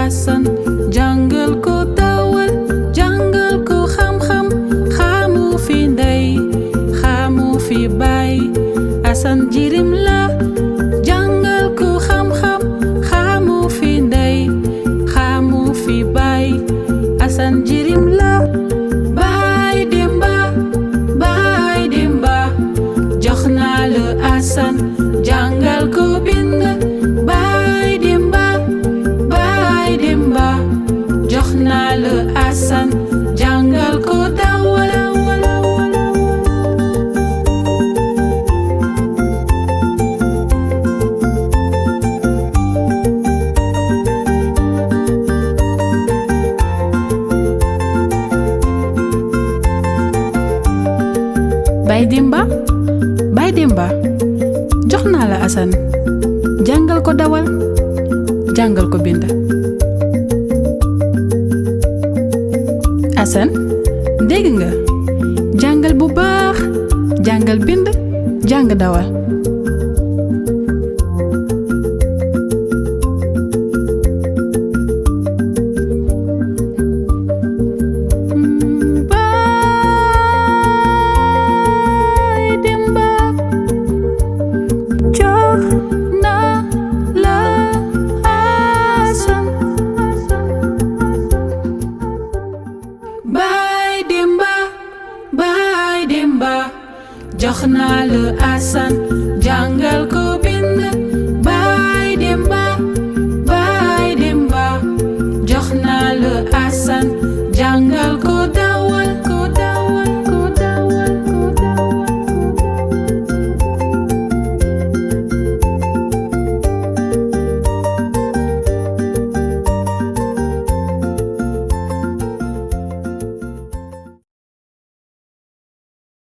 Asan jàngal ko dawal jàngal ko xam-xam xamu fi ndey xamu fi baay Asan jirim la jàngal ko xam-xam xamu fi ndey xamu fi baay Asan jirim la baay Demba jox naa la Asan jàngal ko bind baay Demba jox naa la Asan jàngal ko dawal Baay Demba jox naa la Asan jàngal ko dawal jàngal ko bind Asan dégg nga jàngal bu baax jàngal bind jàng dawal